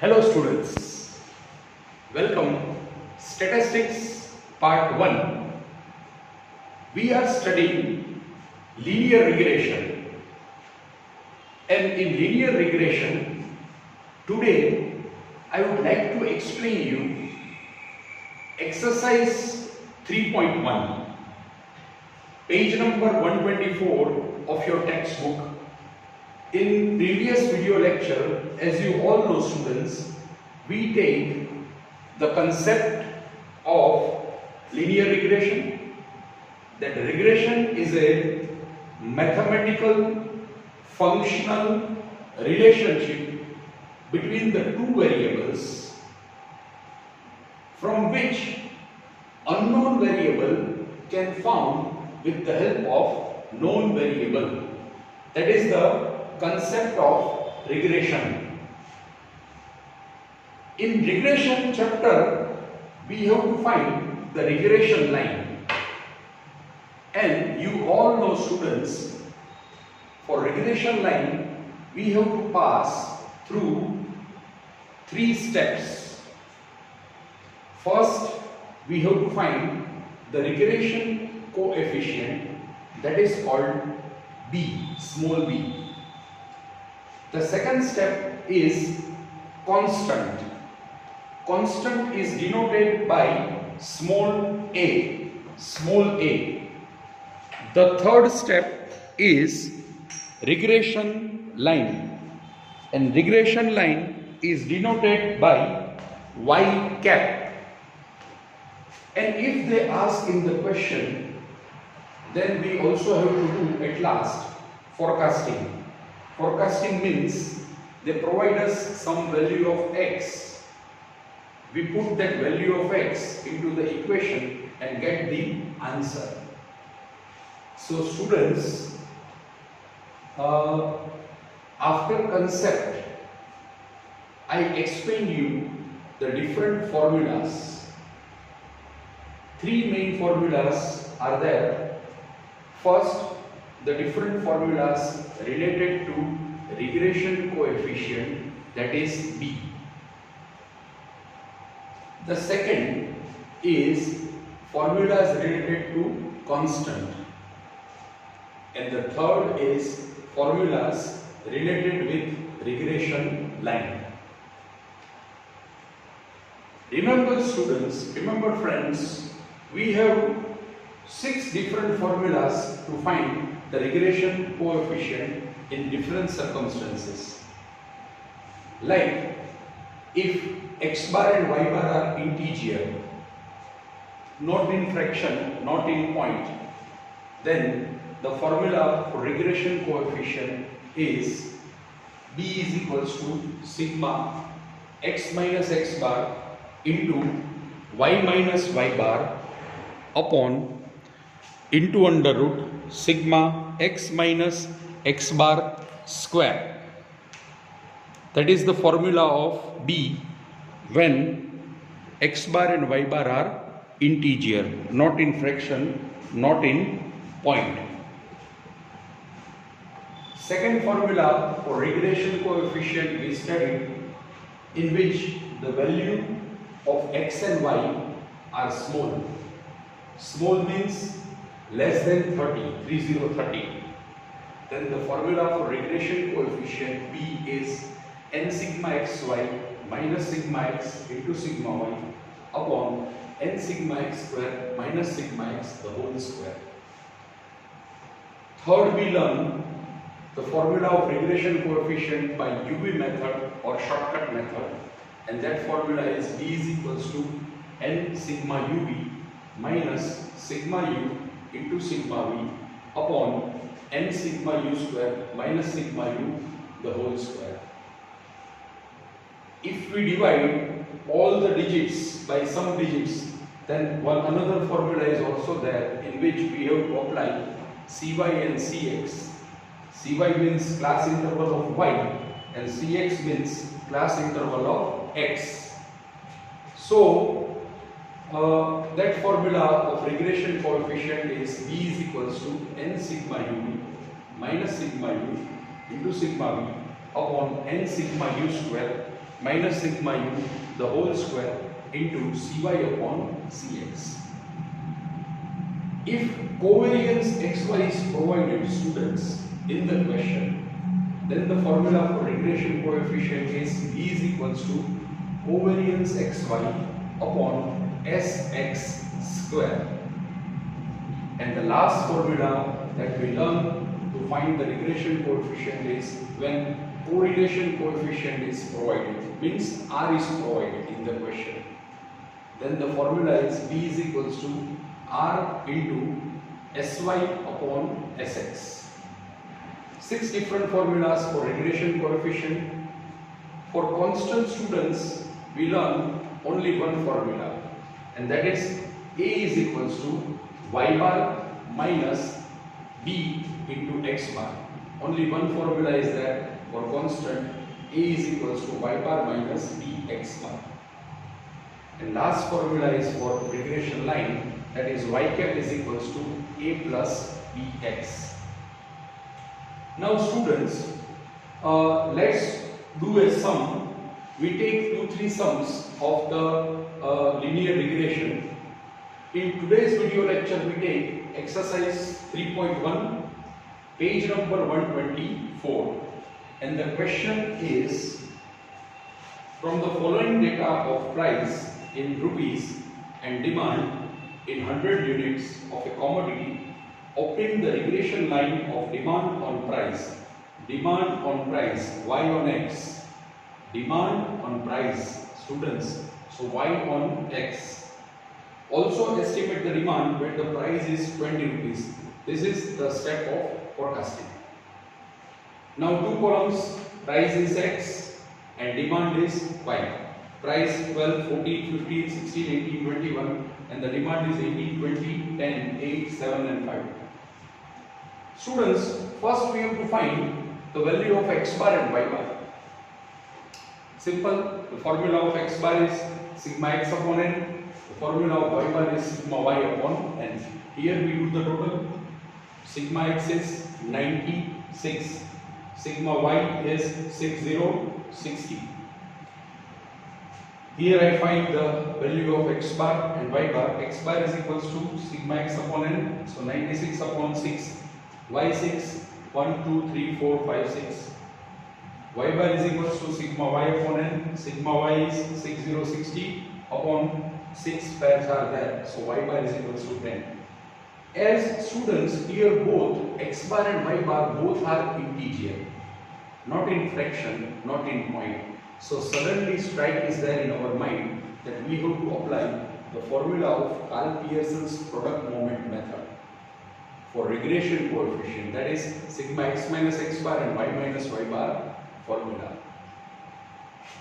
Hello students, welcome Statistics Part 1. We are studying linear regression, and in linear regression today I would like to explain you exercise 3.1, page number 124 of your textbook. In previous video lecture, as you all know students, we take the concept of linear regression. That regression is a mathematical functional relationship between the two variables from which unknown variable can found with the help of known variable. That is the concept of regression. In regression chapter, we have to find the regression line, and you all know students, for regression line we have to pass through 3 steps. First, we have to find the regression coefficient, that is called b, small b. The second step is constant. Constant is denoted by small a, small a. The third step is regression line, and regression line is denoted by y cap. And if they ask in the question, then we also have to do at last forecasting. Forecasting means they provide us some value of x. We put that value of x into the equation and get the answer. So students, after concept, I explain you the different formulas. 3 main formulas are there. First, the different formulas related to regression coefficient, that is b. The second is formulas related to constant, and the third is formulas related with regression line. Remember students, remember friends, we have 6 different formulas to find the regression coefficient in different circumstances. Like if x bar and y bar are integer, not in fraction, not in point, then the formula for regression coefficient is b is equals to sigma x minus x bar into y minus y bar upon into under root sigma x minus x bar square. That is the formula of b when x bar and y bar are integer, not in fraction, not in point. Second formula for regression coefficient we studied, in which the value of x and y are small. Small means less than 30. Then the formula for regression coefficient b is n sigma xy minus sigma x into sigma y upon n sigma x square minus sigma x the whole square. Third, we learn the formula of regression coefficient by UV method or shortcut method, and that formula is b is equals to n sigma uv minus sigma u into sigma v upon n sigma u square minus sigma u the whole square. If we divide all the digits by some digits, then another formula is also there, in which we have to apply cy and cx. Cy means class interval of y and cx means class interval of x. So that formula of regression coefficient is b is equals to n sigma u minus sigma u into sigma v upon n sigma u square minus sigma u the whole square into cy upon cx. If covariance xy is provided, students, in the question, then the formula for regression coefficient is V is equals to covariance xy upon sx square. And the last formula that we learn to find the regression coefficient is when correlation coefficient is provided, means R is provided in the question. Then the formula is V is equals to R into Sy upon Sx. 6 different formulas for regression coefficient. For constant students, we learn only one formula, and that is A is equals to y bar minus b into x bar. Only one formula is there for constant. A is equals to y bar minus b x bar. And last formula is for regression line, that is y cap is equals to a plus bx. Now students, let's do a sum. We take 2-3 sums of the linear regression. In today's video lecture, we take exercise 3.1, page number 124, and the question is, from the following data of price in rupees and demand in 100 units of a commodity, obtain the regression line of demand on price y on x, demand on price, students, so y on x. Also estimate the demand when the price is 20 rupees. This is the step of forecasting. Now 2 columns, price is x and demand is y. Price 12, 14, 15, 16, 18, 21, and the demand is 18, 20, 10, 8, 7 and 5. Students, first we have to find the value of x bar and y bar. Simple, the formula of x bar is sigma x upon n, the formula of y bar is sigma y upon n. Here we do the total. Sigma x is 96, sigma y is 60. Here I find the value of x bar and y bar. X bar is equals to sigma x upon n, so 96 upon 6, y6, 1, 2, 3, 4, 5, 6. Y bar is equals to sigma y upon n, sigma y is 60 upon 6 pairs are there, so y bar is equals to 10. As students, here both x bar and y bar both are integer, not in fraction, not in point. So suddenly strike is there in our mind that we have to apply the formula of Karl Pearson's product moment method for regression coefficient, that is sigma x minus x bar and y minus y bar formula.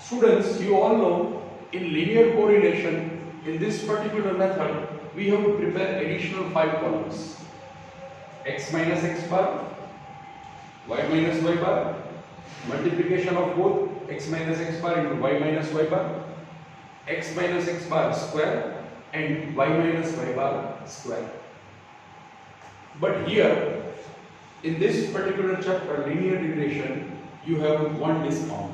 Students, you all know in linear correlation, in this particular method, we have to prepare additional 5 columns. X minus x bar, y minus y bar, multiplication of both x minus x bar into y minus y bar, x minus x bar square and y minus y bar square. But here, in this particular chapter, linear regression, you have one discount.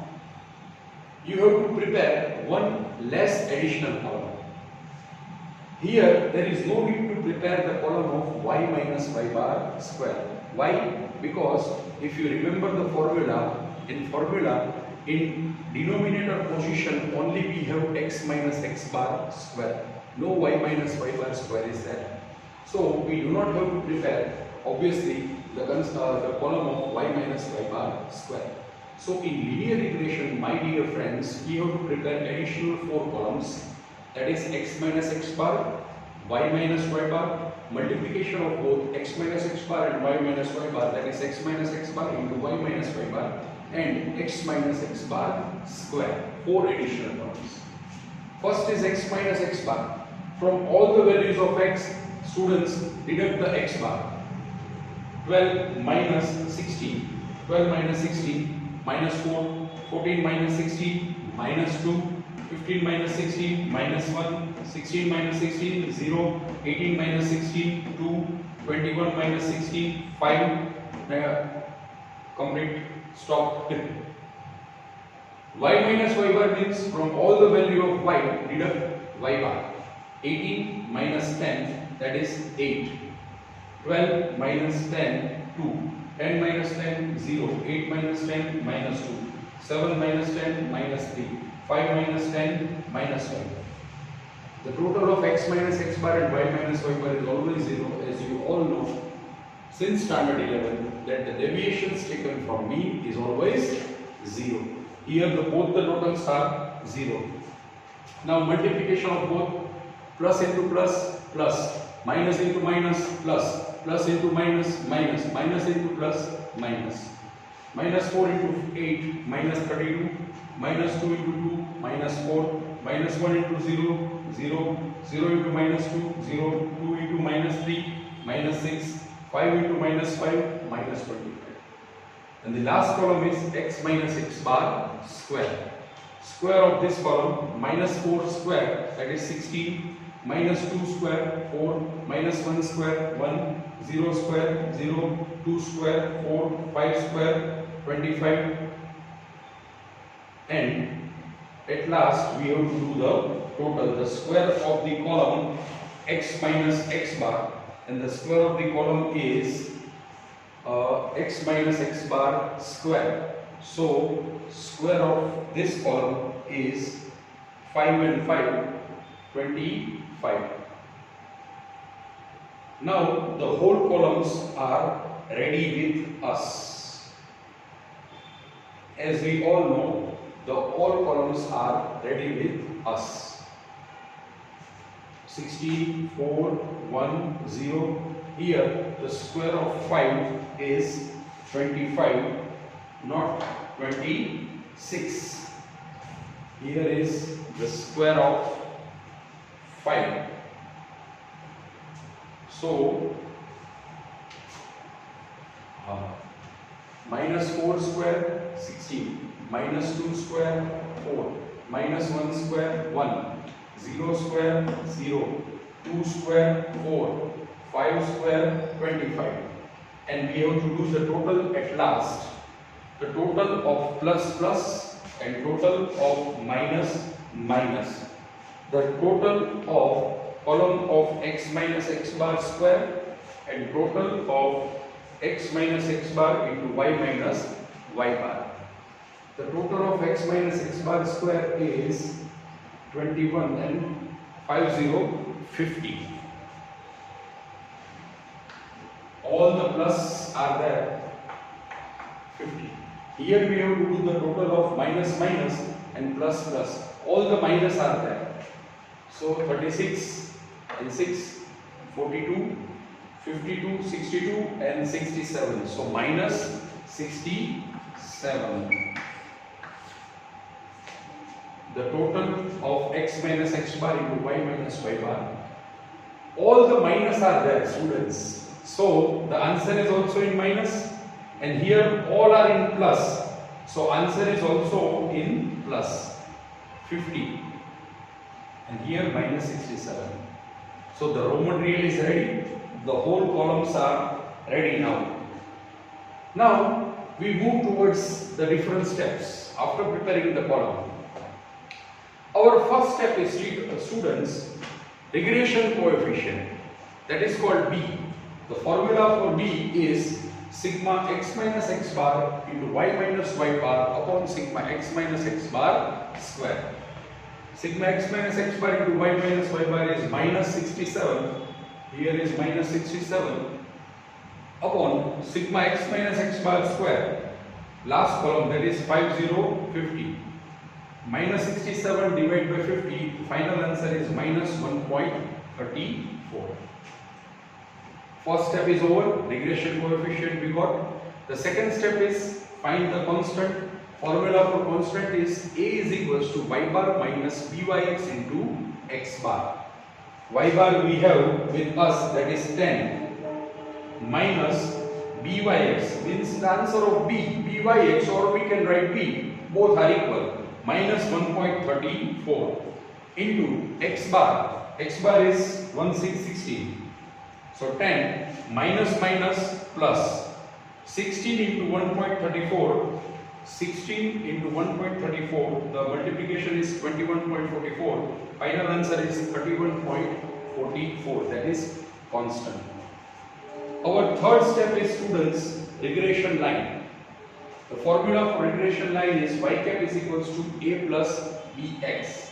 You have to prepare one less additional column. Here, there is no need to prepare the column of y minus y bar square. Why? Because if you remember the formula, in denominator position only we have x minus x bar square. No y minus y bar square is there. So we do not have to prepare, obviously, the column of y minus y bar square. So in linear regression, my dear friends, we have to prepare additional 4 columns, that is x minus x bar, y minus y bar, multiplication of both x minus x bar and y minus y bar, that is x minus x bar into y minus y bar, and x minus x bar square. 4 additional columns. First is x minus x bar. From all the values of x, students deduct the x bar. 12 minus 16, 12 minus 16, minus 4, 14 minus 16, minus 2, 15 minus 16, minus 1, 16 minus 16, 0, 18 minus 16, 2, 21 minus 16, 5, complete, stop. Y minus y bar means from all the value of y deduct y bar. 18 minus 10, that is 8. 12 minus 10, 2. 10 minus 10, 0. 8 minus 10, minus 2. 7 minus 10, minus 3. 5 minus 10, minus 1. The total of x minus x bar and y minus y bar is always 0, as you all know since standard 11 that the deviations taken from mean is always 0. Here both the totals are 0. Now multiplication of both, plus into plus, plus, minus into minus, plus, plus into minus, minus, minus into plus, minus. Minus 4 into 8, minus 32, minus 2 into 2, minus 4, minus 1 into 0, 0, 0 into minus 2, 0, 2 into minus 3, minus 6, 5 into minus 5, minus 25. And the last column is x minus x bar square. Square of this column, minus 4 square, that is 16, minus 2 square, 4, minus 1 square, 1, 0 square, 0, 2 square, 4, 5 square, 25. And at last we have to do the total, the square of the column x minus x bar, and the square of the column is x minus x bar square. So square of this column is 5 and 5, 25. Now the whole columns are ready with us. As we all know, the all columns are ready with us. 60, 4, 1, 0. Here the square of 5 is 25, not 26. Here is the square of 5. So minus 4 square 16, minus 2 square 4, minus 1 square 1, 0 square 0, 2 square 4, 5 square 25. And we have to do the total at last. The total of plus plus and total of minus minus. The total of column of x minus x bar square and total of x minus x bar into y minus y bar. The total of x minus x bar square is 21 and 50. All the plus are there, 50. Here we have to do the total of minus minus and plus plus. All the minus are there. So 36 and 6, 42, 52, 62 and 67. So minus 67. The total of x minus x bar into y minus y bar. All the minus are there, students. So the answer is also in minus, and here all are in plus. So answer is also in plus 50, and here minus 67. So the raw material is ready. The whole columns are ready now. Now we move towards the different steps after preparing the column. Our first step is, students, regression coefficient, that is called B. The formula for B is sigma x minus x bar into y minus y bar upon sigma x minus x bar square. Sigma x minus x bar into y minus y bar is minus 67. Here is minus 67 upon sigma x minus x bar square. Last column, that is 50. Minus 67 divided by 50, the final answer is minus 1.34. First step is over, regression coefficient we got. The second step is find the constant. Formula for constant is A is equals to y bar minus byx into x bar. Y bar we have with us, that is 10, minus byx means the answer of B, byx, or we can write B, both are equal, minus 1.34 into x bar. X bar is 1616. So 10 minus minus plus 16 into 1.34, 16 into 1.34, the multiplication is 21.44. Final answer is 31.44, that is constant. Our third step is, students, regression line. The formula for regression line is y cap is equals to a plus bx.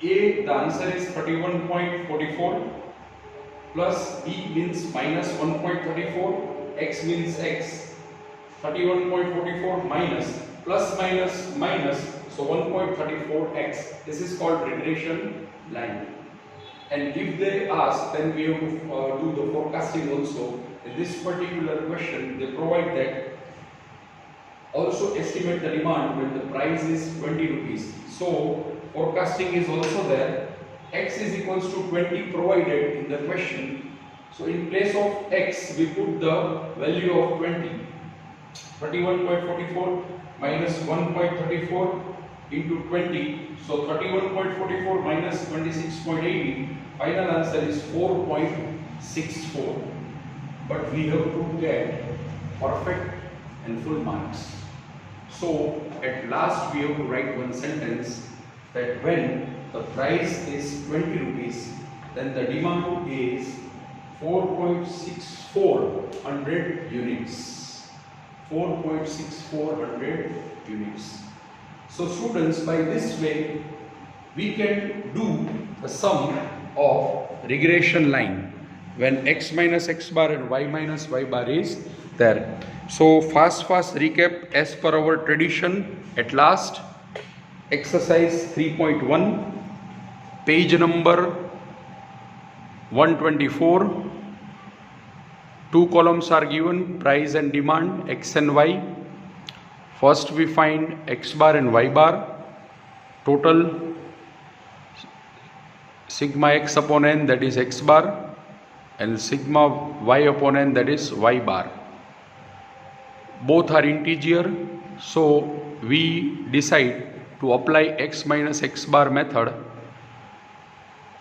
A, the answer is 31.44, plus b means minus 1.34, x means x. 31.44 minus, plus minus minus, so 1.34x. This is called regression line. And if they ask, then we have to do the forecasting also. In this particular question, they provide that also estimate the demand when the price is 20 rupees. So forecasting is also there. X is equals to 20 provided in the question. So in place of x, we put the value of 20. 31.44 minus 1.34 into 20. So 31.44 minus 26.80. Final answer is 4.64. But we have to get perfect and full marks. So at last we have to write one sentence that when the price is 20 rupees, then the demand is 4.6400 units. 4.6400 units. So students, by this way we can do the sum of regression line when x minus x bar and y minus y bar is there. So fast recap as per our tradition. At last, exercise 3.1, page number 124. Two columns are given, price and demand, x and y. First we find x bar and y bar. Total sigma x upon n, that is x bar, and sigma y upon n, that is y bar. Both are integer, so we decide to apply x minus x bar method.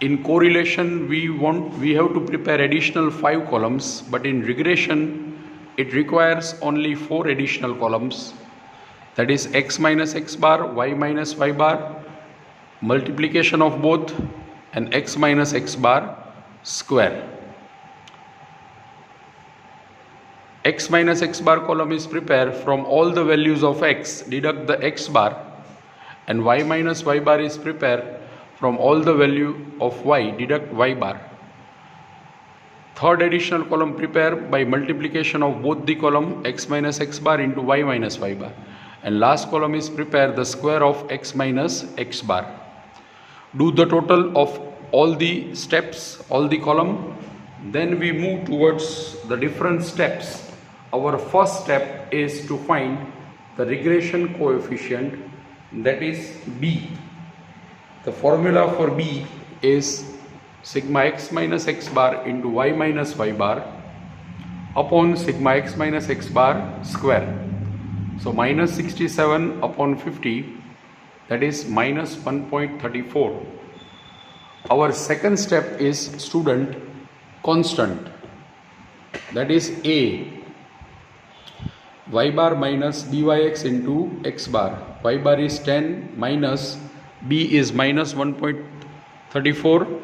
In correlation, we have to prepare additional 5 columns, but in regression it requires only 4 additional columns, that is x minus x bar, y minus y bar, multiplication of both, and x minus x bar square. X minus x bar column is prepared from all the values of x, deduct the x bar, and y minus y bar is prepared from all the value of y, deduct y bar. Third additional column prepare by multiplication of both the column x minus x bar into y minus y bar. And last column is prepare the square of x minus x bar. Do the total of all the steps, all the column. Then we move towards the different steps. Our first step is to find the regression coefficient, that is b. The formula for b is sigma x minus x bar into y minus y bar upon sigma x minus x bar square. So minus 67 upon 50, that is minus 1.34. Our second step is, student, constant, that is a, y bar minus byx into x bar. Y bar is 10 minus b is minus 1.34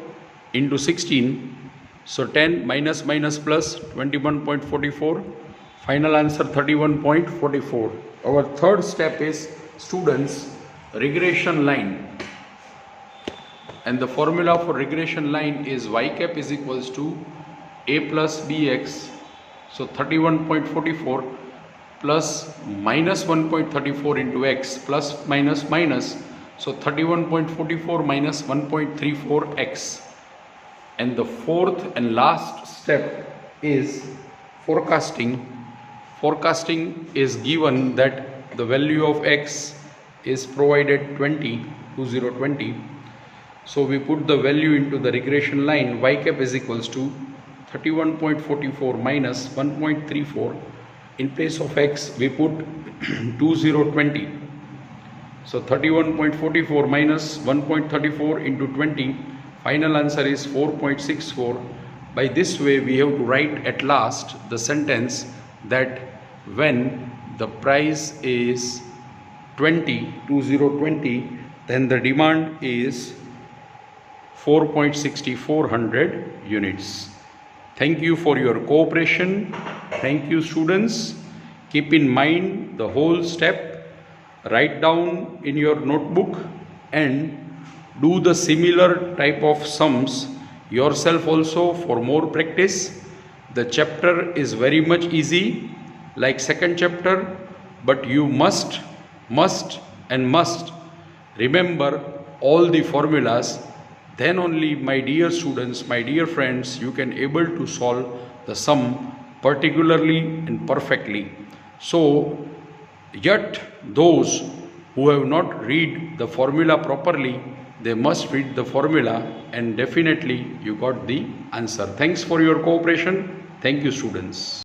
into 16. So 10 minus minus plus 21.44. Final answer 31.44. Our third step is, students, regression line. And the formula for regression line is y cap is equals to a plus bx. So 31.44 plus minus 1.34 into x plus minus minus. So 31.44 minus 1.34x. And the fourth and last step is forecasting. Forecasting is given that the value of x is provided 20. So we put the value into the regression line. Y cap is equals to 31.44 minus 1.34. In place of x we put 2020. So 31.44 minus 1.34 into 20. Final answer is 4.64. By this way we have to write at last the sentence that when the the price is 20, then the demand is 4.6400 units. Thank you for your cooperation. Thank you, students. Keep in mind the whole step. Write down in your notebook and do the similar type of sums yourself also for more practice. The chapter is very much easy like second chapter, but you must remember all the formulas. Then only, my dear students, my dear friends, you can able to solve the sum particularly and perfectly. So yet those who have not read the formula properly, they must read the formula and definitely you got the answer. Thanks for your cooperation. Thank you, students.